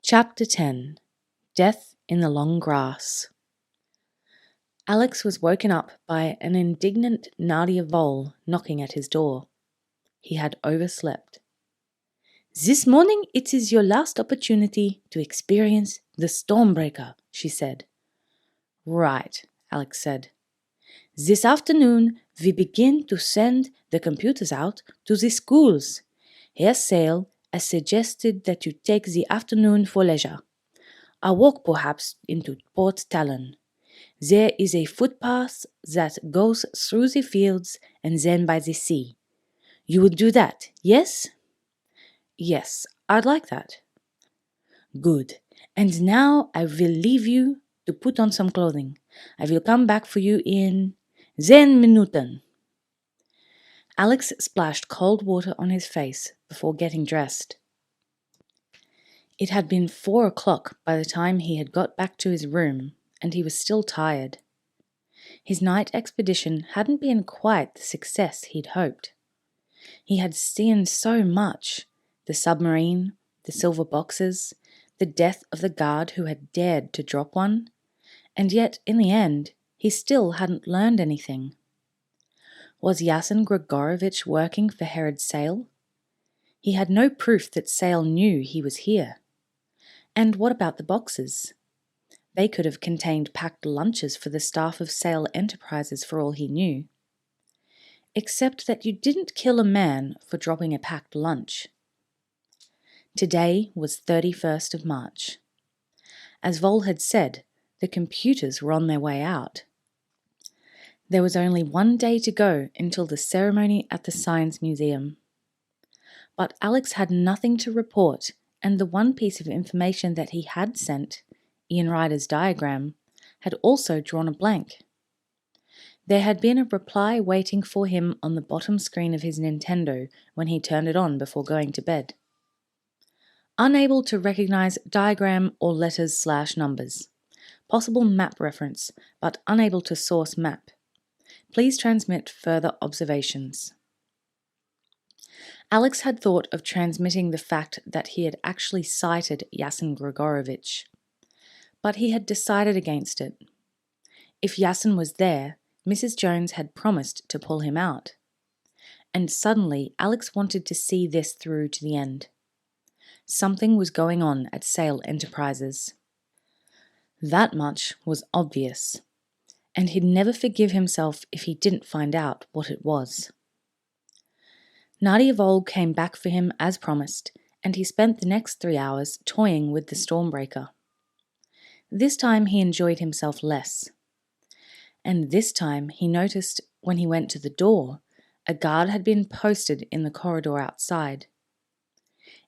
Chapter 10 Death in the Long Grass. Alex was woken up by an indignant Nadia Vole knocking at his door. He had overslept. "This morning it is your last opportunity to experience the Stormbreaker," she said. "Right," Alex said. "This afternoon we begin to send the computers out to the schools. Herr Sale has suggested that you take the afternoon for leisure. A walk perhaps into Port Talon. There is a footpath that goes through the fields and then by the sea. You would do that, yes?" "Yes, I'd like that." "Good. And now I will leave you to put on some clothing. I will come back for you in 10 Minuten." Alex splashed cold water on his face before getting dressed. It had been 4 o'clock by the time he had got back to his room, and he was still tired. His night expedition hadn't been quite the success he'd hoped. He had seen so much: the submarine, the silver boxes, the death of the guard who had dared to drop one, and yet, in the end, he still hadn't learned anything. Was Yasin Grigorovich working for Herod Sale? He had no proof that Sale knew he was here. And what about the boxes? They could have contained packed lunches for the staff of Sale Enterprises for all he knew. Except that you didn't kill a man for dropping a packed lunch. Today was 31st of March. As Vole had said, the computers were on their way out. There was only 1 day to go until the ceremony at the Science Museum. But Alex had nothing to report, and the one piece of information that he had sent, Ian Ryder's diagram, had also drawn a blank. There had been a reply waiting for him on the bottom screen of his Nintendo when he turned it on before going to bed. Unable to recognize diagram or letters/numbers. Possible map reference, but unable to source map. Please transmit further observations. Alex had thought of transmitting the fact that he had actually sighted Yasin Grigorovich, but he had decided against it. If Yasin was there, Mrs. Jones had promised to pull him out. And suddenly Alex wanted to see this through to the end. Something was going on at Sale Enterprises. That much was obvious, and he'd never forgive himself if he didn't find out what it was. Nadia Vole came back for him as promised, and he spent the next 3 hours toying with the Stormbreaker. This time he enjoyed himself less. And this time he noticed, when he went to the door, a guard had been posted in the corridor outside.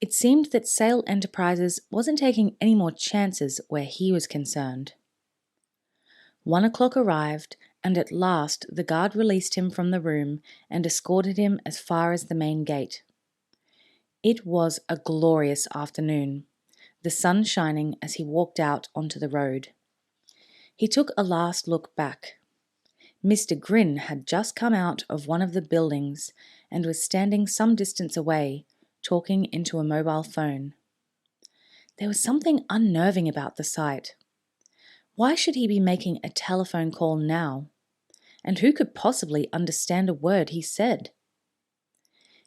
It seemed that Sale Enterprises wasn't taking any more chances where he was concerned. 1 o'clock arrived, and at last the guard released him from the room and escorted him as far as the main gate. It was a glorious afternoon, the sun shining as he walked out onto the road. He took a last look back. Mr. Grin had just come out of one of the buildings and was standing some distance away, talking into a mobile phone. There was something unnerving about the sight. Why should he be making a telephone call now? And who could possibly understand a word he said?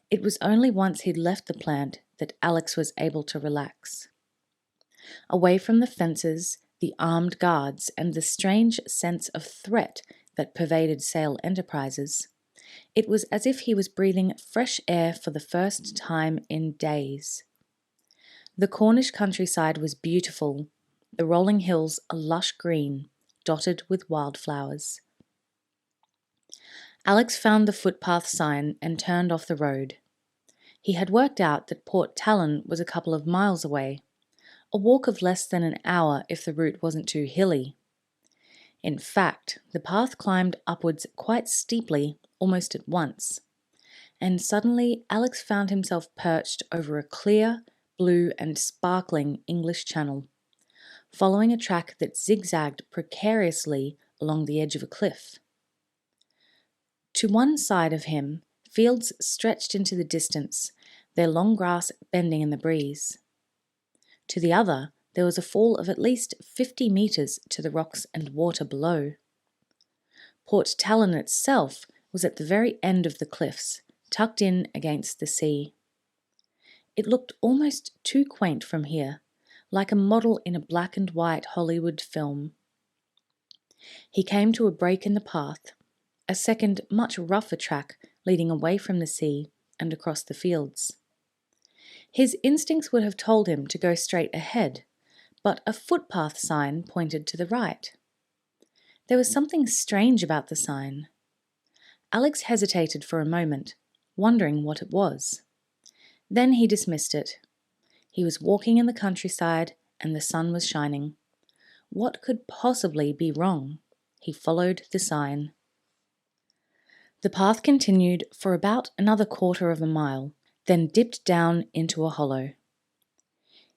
It was only once he'd left the plant that Alex was able to relax. Away from the fences, the armed guards, and the strange sense of threat that pervaded Sale Enterprises, it was as if he was breathing fresh air for the first time in days. The Cornish countryside was beautiful, the rolling hills a lush green, dotted with wildflowers. Alex found the footpath sign and turned off the road. He had worked out that Port Talon was a couple of miles away, a walk of less than an hour if the route wasn't too hilly. In fact, the path climbed upwards quite steeply almost at once, and suddenly Alex found himself perched over a clear, blue and sparkling English Channel, following a track that zigzagged precariously along the edge of a cliff. To one side of him, fields stretched into the distance, their long grass bending in the breeze. To the other, there was a fall of at least 50 metres to the rocks and water below. Port Talon itself was at the very end of the cliffs, tucked in against the sea. It looked almost too quaint from here, like a model in a black and white Hollywood film. He came to a break in the path, a second, much rougher track leading away from the sea and across the fields. His instincts would have told him to go straight ahead, but a footpath sign pointed to the right. There was something strange about the sign. Alex hesitated for a moment, wondering what it was. Then he dismissed it. He was walking in the countryside and the sun was shining. What could possibly be wrong? He followed the sign. The path continued for about another quarter of a mile, then dipped down into a hollow.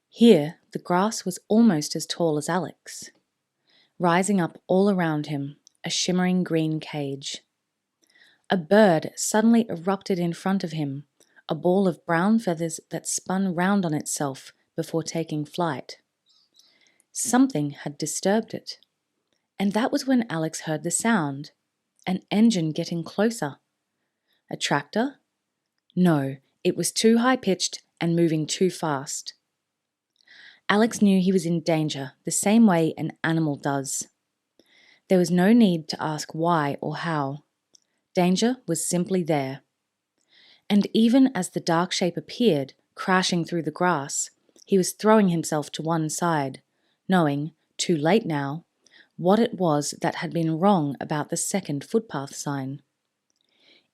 Here the grass was almost as tall as Alex. Rising up all around him, a shimmering green cage. A bird suddenly erupted in front of him, a ball of brown feathers that spun round on itself before taking flight. Something had disturbed it, and that was when Alex heard the sound, an engine getting closer. A tractor? No, it was too high-pitched and moving too fast. Alex knew he was in danger the same way an animal does. There was no need to ask why or how. Danger was simply there. And even as the dark shape appeared, crashing through the grass, he was throwing himself to one side, knowing, too late now, what it was that had been wrong about the second footpath sign.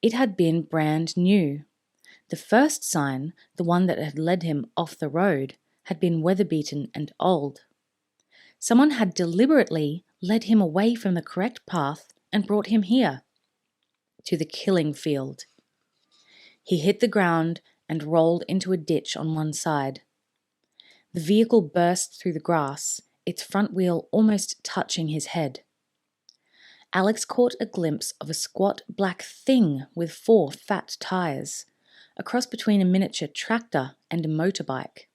It had been brand new. The first sign, the one that had led him off the road, had been weather-beaten and old. Someone had deliberately led him away from the correct path and brought him here, to the killing field. He hit the ground and rolled into a ditch on one side. The vehicle burst through the grass, its front wheel almost touching his head. Alex caught a glimpse of a squat black thing with 4 fat tires, a cross between a miniature tractor and a motorbike.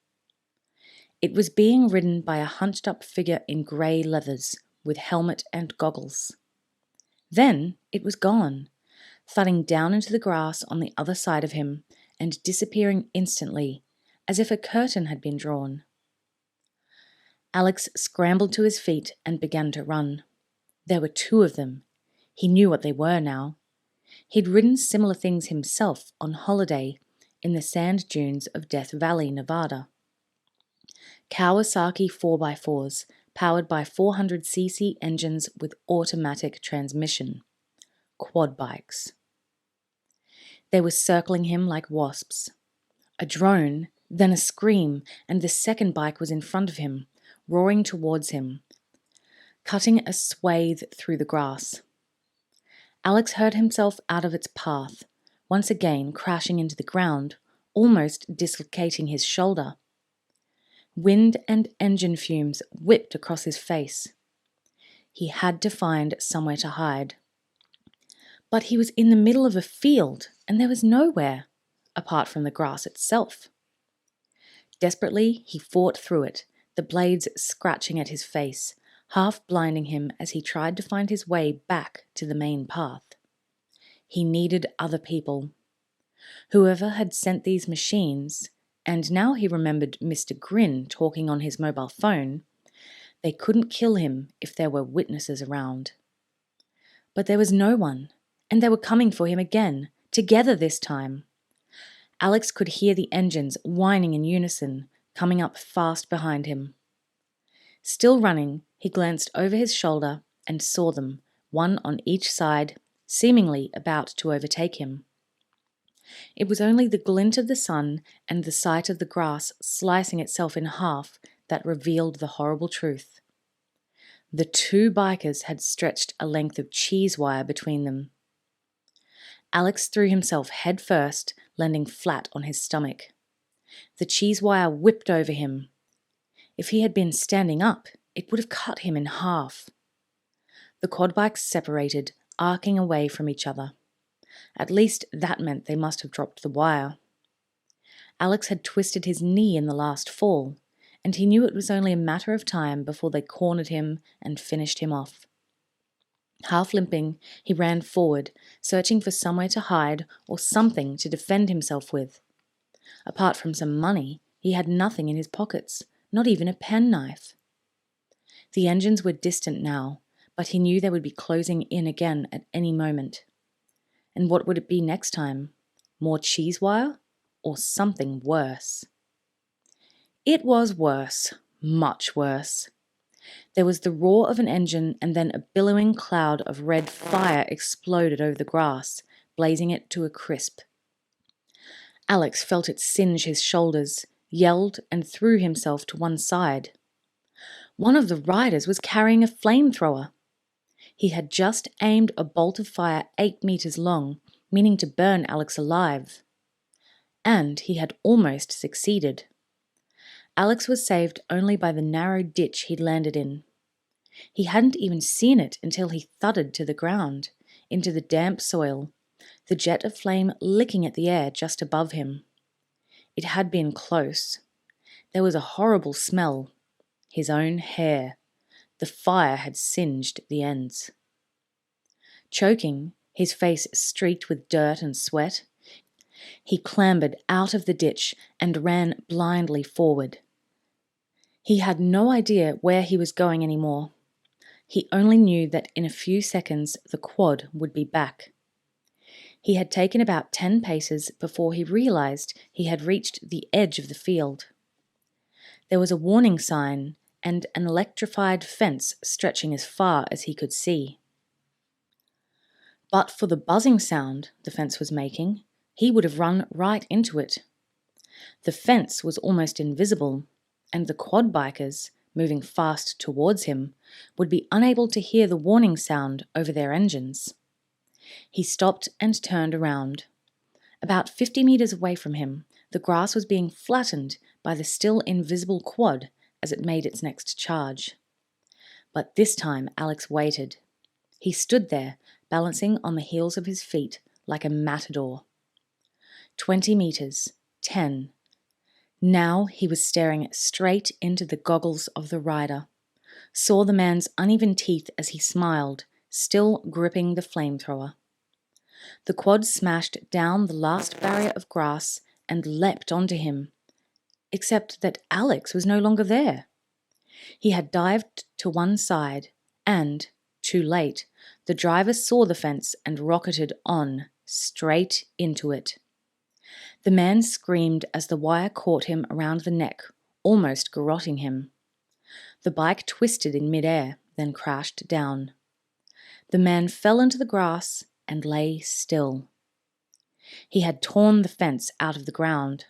It was being ridden by a hunched-up figure in grey leathers, with helmet and goggles. Then it was gone, thudding down into the grass on the other side of him and disappearing instantly, as if a curtain had been drawn. Alex scrambled to his feet and began to run. There were 2 of them. He knew what they were now. He'd ridden similar things himself on holiday in the sand dunes of Death Valley, Nevada. Kawasaki 4x4s, powered by 400cc engines with automatic transmission. Quad bikes. They were circling him like wasps. A drone, then a scream, and the second bike was in front of him, roaring towards him, cutting a swathe through the grass. Alex heard himself out of its path, once again crashing into the ground, almost dislocating his shoulder. Wind and engine fumes whipped across his face. He had to find somewhere to hide. But he was in the middle of a field, and there was nowhere, apart from the grass itself. Desperately, he fought through it, the blades scratching at his face, half blinding him as he tried to find his way back to the main path. He needed other people. Whoever had sent these machines, and now he remembered Mr. Grin talking on his mobile phone, they couldn't kill him if there were witnesses around. But there was no one, and they were coming for him again, together this time. Alex could hear the engines whining in unison, coming up fast behind him. Still running, he glanced over his shoulder and saw them, one on each side, seemingly about to overtake him. It was only the glint of the sun and the sight of the grass slicing itself in half that revealed the horrible truth. The 2 bikers had stretched a length of cheese wire between them. Alex threw himself head first, landing flat on his stomach. The cheese wire whipped over him. If he had been standing up, it would have cut him in half. The quad bikes separated, arcing away from each other. At least that meant they must have dropped the wire. Alex had twisted his knee in the last fall, and he knew it was only a matter of time before they cornered him and finished him off. Half limping, he ran forward, searching for somewhere to hide or something to defend himself with. Apart from some money, he had nothing in his pockets, not even a penknife. The engines were distant now, but he knew they would be closing in again at any moment. And what would it be next time? More cheese wire? Or something worse? It was worse, much worse. There was the roar of an engine, and then a billowing cloud of red fire exploded over the grass, blazing it to a crisp. Alex felt it singe his shoulders, yelled, and threw himself to one side. One of the riders was carrying a flamethrower. He had just aimed a bolt of fire 8 meters long, meaning to burn Alex alive. And he had almost succeeded. Alex was saved only by the narrow ditch he'd landed in. He hadn't even seen it until he thudded to the ground, into the damp soil, the jet of flame licking at the air just above him. It had been close. There was a horrible smell. His own hair. The fire had singed the ends. Choking, his face streaked with dirt and sweat, he clambered out of the ditch and ran blindly forward. He had no idea where he was going anymore. He only knew that in a few seconds the quad would be back. He had taken about 10 paces before he realized he had reached the edge of the field. There was a warning sign and an electrified fence stretching as far as he could see. But for the buzzing sound the fence was making, he would have run right into it. The fence was almost invisible, and the quad bikers, moving fast towards him, would be unable to hear the warning sound over their engines. He stopped and turned around. About 50 meters away from him, the grass was being flattened by the still invisible quad as it made its next charge. But this time Alex waited. He stood there, balancing on the heels of his feet like a matador. 20 meters, 10. Now he was staring straight into the goggles of the rider, saw the man's uneven teeth as he smiled, still gripping the flamethrower. The quad smashed down the last barrier of grass and leapt onto him, except that Alex was no longer there. He had dived to one side, and, too late, the driver saw the fence and rocketed on, straight into it. The man screamed as the wire caught him around the neck, almost garroting him. The bike twisted in midair, then crashed down. The man fell into the grass and lay still. He had torn the fence out of the ground.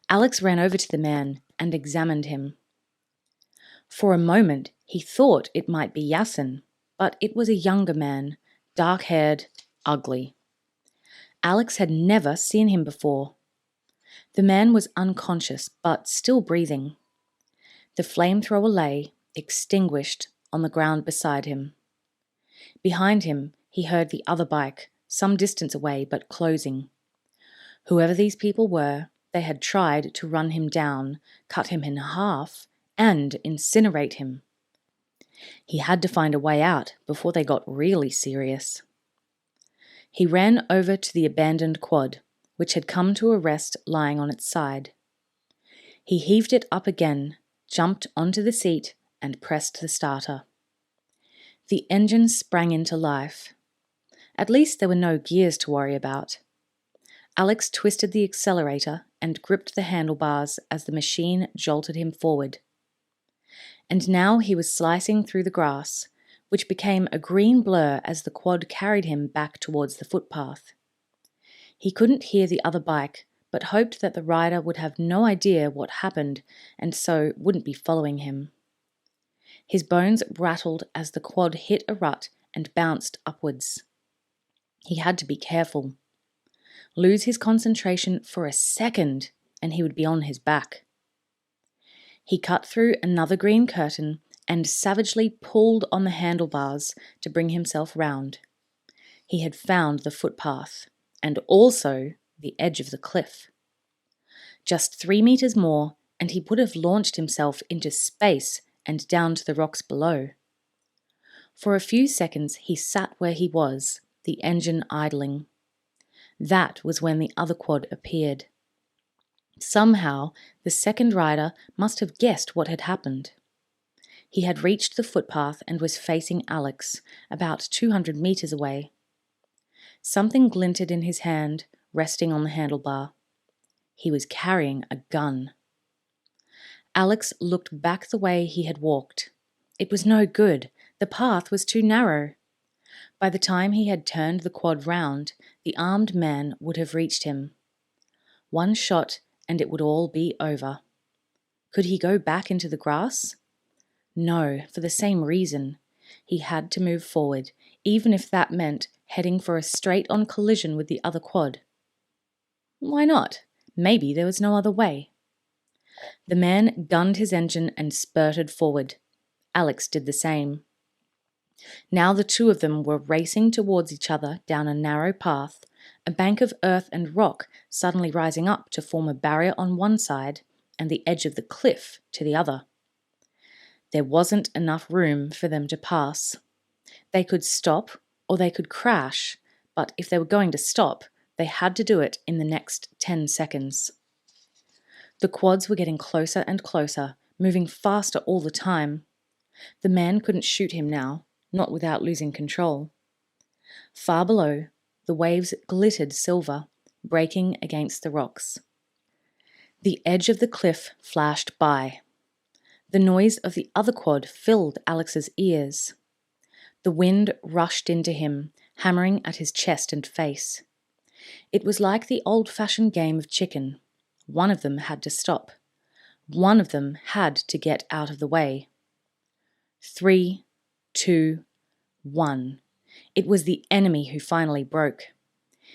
Alex ran over to the man and examined him. For a moment he thought it might be Yasin, but it was a younger man, dark-haired, ugly. Alex had never seen him before. The man was unconscious, but still breathing. The flamethrower lay, extinguished, on the ground beside him. Behind him, he heard the other bike, some distance away but closing. Whoever these people were, they had tried to run him down, cut him in half, and incinerate him. He had to find a way out before they got really serious. He ran over to the abandoned quad, which had come to a rest lying on its side. He heaved it up again, jumped onto the seat, and pressed the starter. The engine sprang into life. At least there were no gears to worry about. Alex twisted the accelerator and gripped the handlebars as the machine jolted him forward. And now he was slicing through the grass, which became a green blur as the quad carried him back towards the footpath. He couldn't hear the other bike, but hoped that the rider would have no idea what happened and so wouldn't be following him. His bones rattled as the quad hit a rut and bounced upwards. He had to be careful. Lose his concentration for a second, and he would be on his back. He cut through another green curtain and savagely pulled on the handlebars to bring himself round. He had found the footpath, and also the edge of the cliff. Just 3 meters more, and he would have launched himself into space and down to the rocks below. For a few seconds he sat where he was, the engine idling. That was when the other quad appeared. Somehow, the second rider must have guessed what had happened. He had reached the footpath and was facing Alex, about 200 meters away. Something glinted in his hand, resting on the handlebar. He was carrying a gun. Alex looked back the way he had walked. It was no good. The path was too narrow. By the time he had turned the quad round, the armed man would have reached him. One shot and it would all be over. Could he go back into the grass? No, for the same reason. He had to move forward, even if that meant heading for a straight-on collision with the other quad. Why not? Maybe there was no other way. The man gunned his engine and spurted forward. Alex did the same. Now the two of them were racing towards each other down a narrow path, a bank of earth and rock suddenly rising up to form a barrier on one side and the edge of the cliff to the other. There wasn't enough room for them to pass. They could stop or they could crash, but if they were going to stop, they had to do it in the next 10 seconds. The quads were getting closer and closer, moving faster all the time. The man couldn't shoot him now, not without losing control. Far below, the waves glittered silver, breaking against the rocks. The edge of the cliff flashed by. The noise of the other quad filled Alex's ears. The wind rushed into him, hammering at his chest and face. It was like the old-fashioned game of chicken. One of them had to stop. One of them had to get out of the way. 3, 2, 1. It was the enemy who finally broke.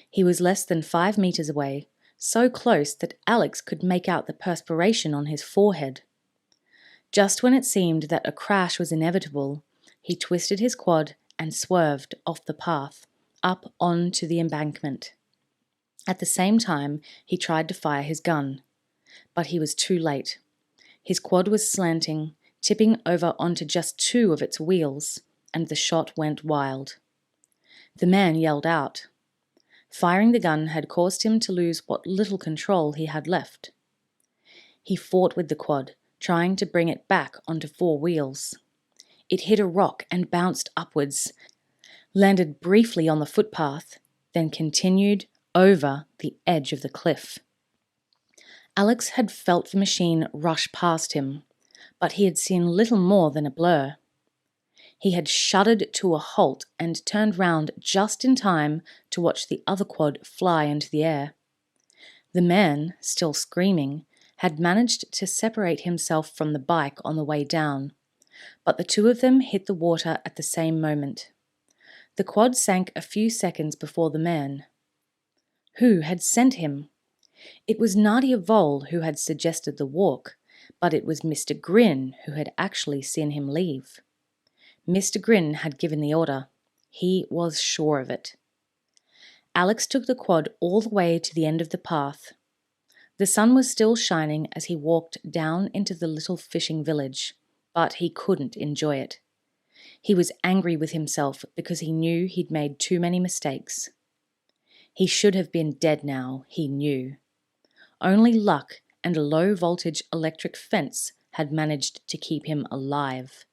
He was less than 5 meters away, so close that Alex could make out the perspiration on his forehead. Just when it seemed that a crash was inevitable, he twisted his quad and swerved off the path, up onto the embankment. At the same time, he tried to fire his gun, but he was too late. His quad was slanting, tipping over onto just 2 of its wheels, and the shot went wild. The man yelled out. Firing the gun had caused him to lose what little control he had left. He fought with the quad, trying to bring it back onto 4 wheels. It hit a rock and bounced upwards, landed briefly on the footpath, then continued over the edge of the cliff. Alex had felt the machine rush past him, but he had seen little more than a blur. He had shuddered to a halt and turned round just in time to watch the other quad fly into the air. The man, still screaming, had managed to separate himself from the bike on the way down, but the two of them hit the water at the same moment. The quad sank a few seconds before the man. Who had sent him? It was Nadia Vole who had suggested the walk, but it was Mr. Grin who had actually seen him leave. Mr. Grin had given the order. He was sure of it. Alex took the quad all the way to the end of the path. The sun was still shining as he walked down into the little fishing village, but he couldn't enjoy it. He was angry with himself because he knew he'd made too many mistakes. He should have been dead now, he knew. Only luck and a low-voltage electric fence had managed to keep him alive.